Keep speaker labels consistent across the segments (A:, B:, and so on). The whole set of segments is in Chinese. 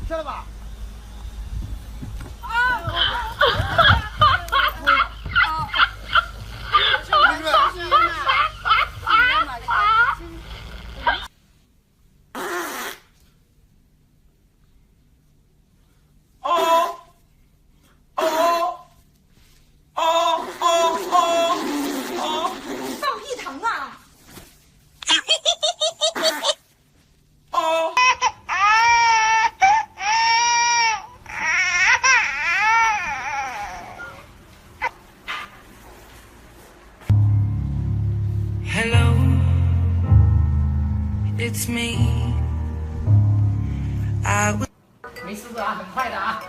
A: 下来吧。
B: 放屁疼啊！Hello,
C: it's me. I was
A: 没事的啊，很快的啊。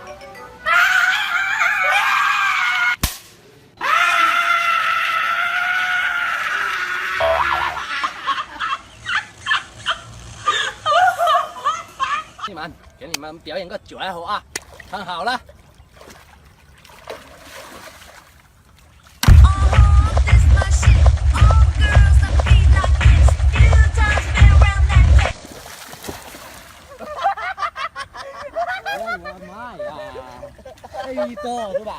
A: 给你们表演个九来猴啊，看好了。 我的妈呀！太逗是吧？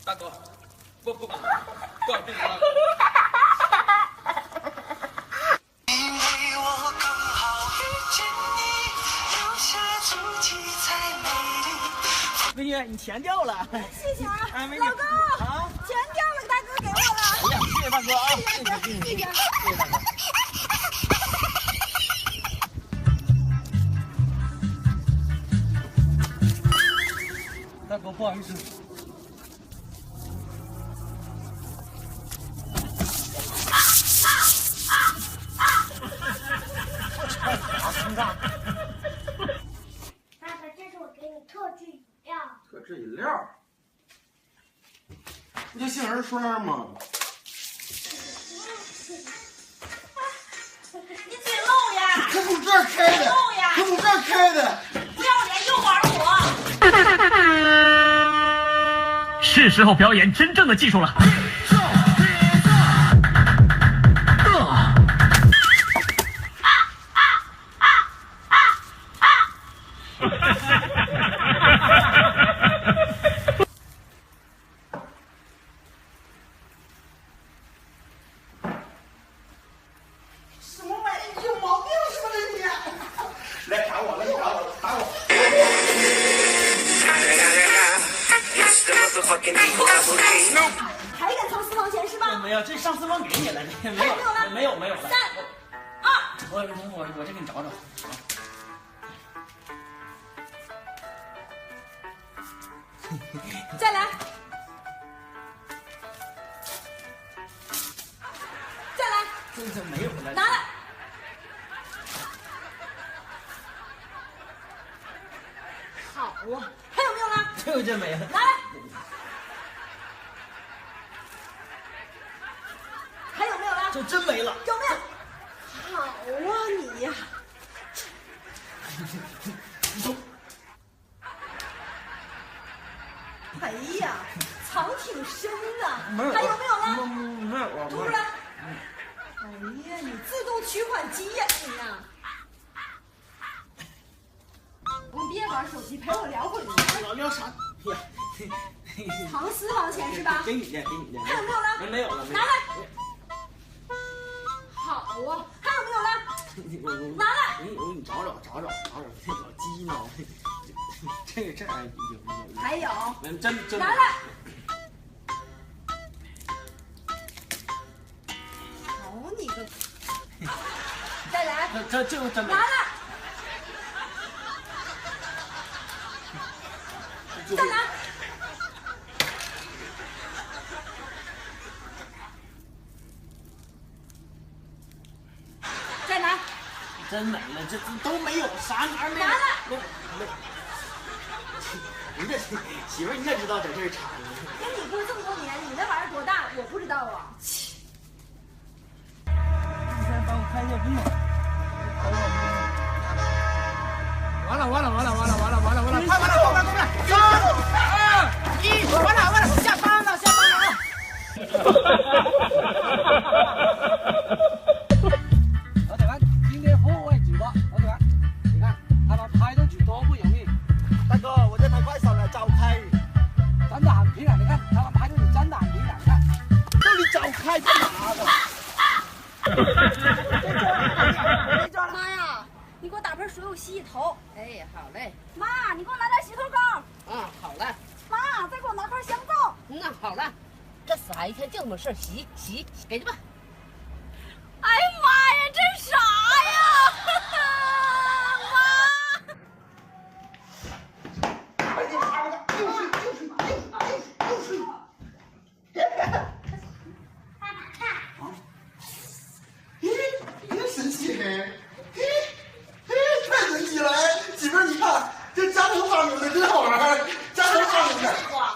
A: 大哥，不管，管不了。
C: 因为我刚好遇见你，留下足迹才美丽。
A: 美女，你钱掉了。
B: 谢谢啊，
A: 美女
B: 老公
A: 啊，
B: 钱掉了，大哥给我了。
A: 哎呀，谢谢大哥啊，谢谢谢谢谢谢大哥。大哥，不好意思。
D: 爸爸，这是我给你特制饮料。
E: 特制饮料，不就杏仁霜吗？
B: 你嘴漏呀！
E: 可从这儿开的，可从这儿开的。
B: 不要脸又玩我！
F: 是时候表演真正的技术了。
B: 什么玩意儿？你有毛病是不是你？
E: 来打我，来打我，打我！
C: It's the motherfucking Eagle Double G.
B: 还敢藏私房钱是吧？
A: 没有，这上次忘给你了，没有了，没有了。
B: 三二，
A: 我这给你找找。
B: 再来，再来，
A: 这没有了。
B: 拿来。好啊，还有没有了？
A: 这真没了。
B: 拿来。还有没有了？
A: 这真没了。
B: 有没有？好啊你呀！哎呀，藏挺深啊！
A: 没有。
B: 还有没有了？
E: 没有，
B: 吐出来！哎呀，你自动取款机呀你呀！我们别玩手机，陪我聊会儿。
A: 老聊啥？呀，
B: 藏私房钱是吧？
A: 给你的，给你的。
B: 还有没有了？
A: 没有了。
B: 拿来。好啊，还有没有了？拿来。
A: 我给你找找，这老鸡呢？这有。
B: 还有。
A: 真。
B: 拿来。好你个！再来。
A: 这真没。
B: 拿来。再来。再来。
A: 真没了，这都没有，啥玩意儿没有？
B: 拿来。
A: 你这媳妇儿，你哪知道在这儿插呢？
B: 跟你过这么多年，你那玩意儿多大，我不知道啊。
A: 你先帮我看一下病。完了！快完了！3、2、1，完了！下班了！老铁们，今天户外直播，老铁们，你看他们拍东西多不容易。
E: 大哥，我这台快手了，走开！
A: 真的很平啊！你看他们拍东西真的很平啊！你看，
E: 叫你走开，干嘛的？
B: 妈呀，你给我打盆水，我洗洗头。
G: 哎，好嘞。
B: 妈，你给我拿点洗头膏。
G: 好了。
B: 妈，再给我拿块香皂。
G: 那好了，这傻一天净没事洗，给去吧。
B: 哎呀妈呀，这啥呀？妈。
E: 哎呀妈的，又睡！真神奇嘿！太神奇了！哎，媳妇儿，你看这家庭发明的，真好玩儿，家庭发明的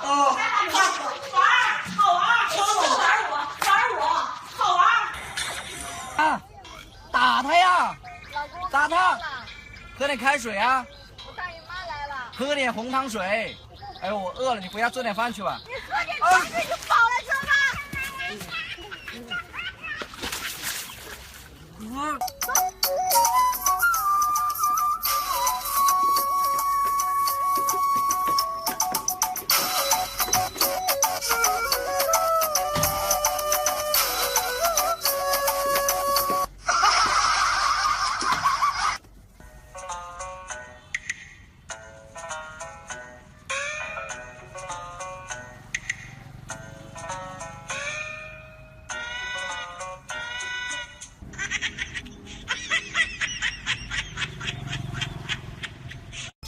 E: 啊！
A: 打他呀！
B: 老公，
A: 打他！喝点开水啊！
B: 我大姨妈来了。
A: 喝点红糖水。哎呦，我饿了，你回家做点饭去吧。
B: 你喝点茶水就饱了，知道吗？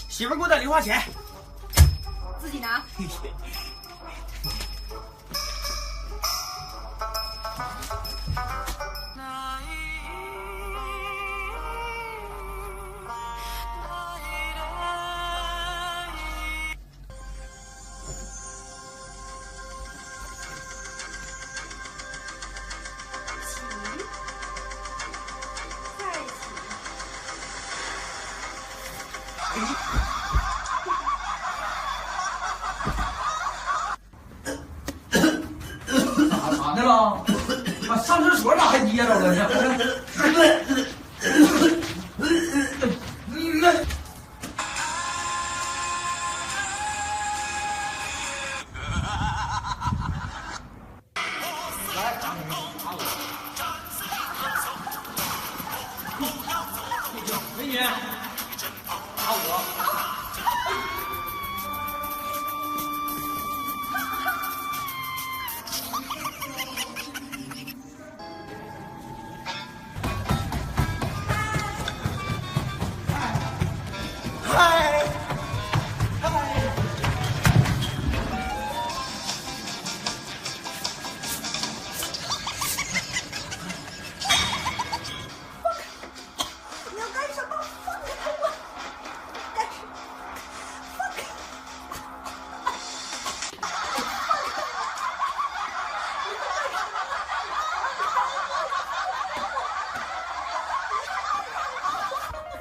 A: 媳妇儿给我点零花钱。
B: 自己拿。
A: 咋的了？妈，上厕所咋还噎着了呢？美女，打我！
B: 你要干什么？放开我！干什么？放开！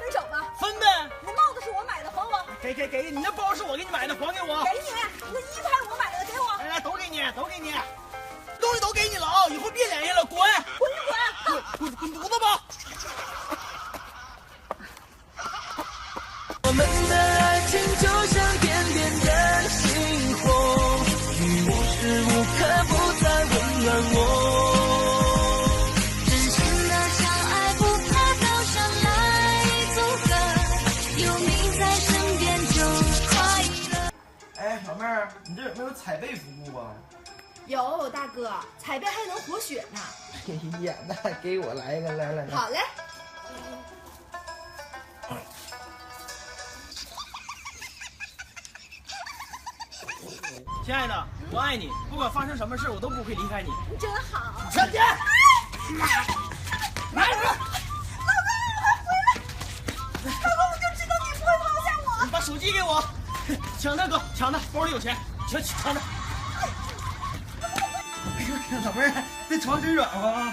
B: 分手吧。
A: 分呗。
B: 那帽子是我买的，还我。
A: 给，你那包是我给你买的，还给我。
B: 给你，那衣服还是我买的，给我。
A: 来，都给你，东西都给你了啊！以后别联系了，滚！滚犊子吧！
C: 我们的爱情就像点点的星火，你无时无刻不在温暖我。
D: 真心的相爱不怕高山来阻隔，有你在身边就快乐。
E: 哎，老妹儿，你这有没有踩背服务啊？
B: 有大哥，踩背还能活血呢。
E: 哎呀，那给我来一个，来。
B: 好嘞。
A: 亲爱的，我爱你，不管发生什么事，我都不会离开你。
B: 你真好。
A: 小姐，来人！
B: 老公，我就知道你不会抛下我。
A: 你把手机给我。
E: 抢他哥，抢他，包里有钱，抢他！哎呦，老妹儿，这床真软和啊！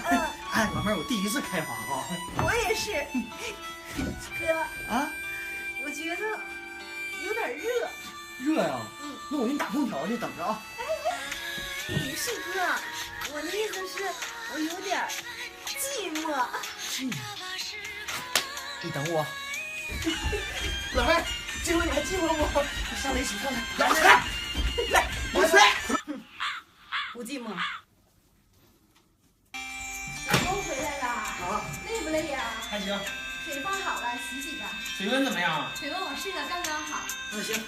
E: 哎，老妹儿，我第一次开房啊。
B: 我也是。哥
E: 啊，
B: 我觉得有点热。
E: 热呀？那我给你打空调去，等着啊。
B: 不是哥，我的意思是，我有点寂寞。
E: 你等我。老妹儿，今晚你还寂寞不？上来一起看看。来，我睡。
B: 不寂寞。老公回来了，
E: 啊，
B: 累不累呀？
E: 还行。
B: 水放好了，洗洗吧。
E: 水温怎么样？
B: 水温我试了，刚刚好。
E: 那行。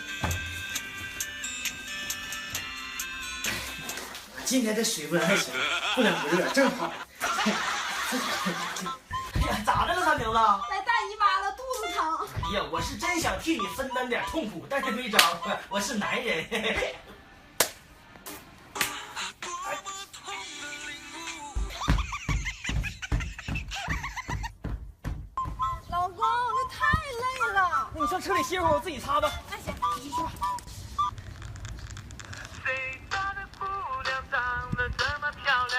E: 今天这水温还行，不冷不热，正好。哎呀，咋的了，三明子？
B: 来大姨妈了，肚子疼。
E: 哎呀，我是真想替你分担点痛苦，但是没招，我是男人。
B: 老公，这太累了。
E: 那你上车里歇会儿，我自己擦吧。
B: 那行，你去吧。
C: 谁家的姑娘长得这么漂亮？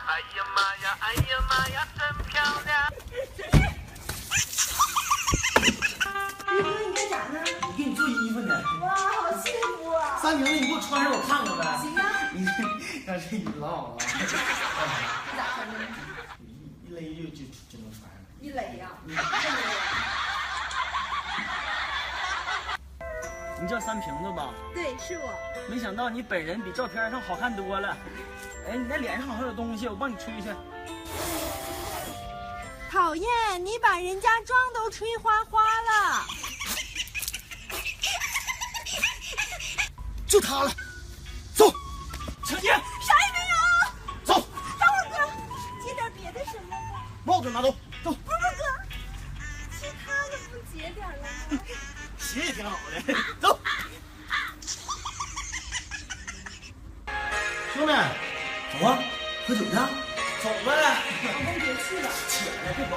C: 哎呀妈呀，哎呀妈呀，真漂亮！
B: 宇哥，你干啥呢？
E: 我给你做衣服呢。
B: 哇，好幸福啊！
E: 三明子，你给我穿上，我看看呗。
B: 行啊。
E: 你让这雨老好了。
B: 你咋穿的？
E: 一勒就能穿上。
B: 一勒呀。
H: 你叫三瓶子吧？
B: 对，是我。
H: 没想到你本人比照片上好看多了。哎，你那脸上好像有东西，我帮你吹吹。
B: 讨厌，你把人家妆都吹花花了。
E: 就他了，走，抢劫！
B: 啥也没有。
E: 走，
B: 等会儿哥，接点别的什么吧。
E: 帽子拿走，走。
B: 不哥，其他的不结点了吗？
E: 鞋也挺好的，走。兄弟，走啊，喝酒去。走呗。
B: 老公别去了。
E: 起来，别跑。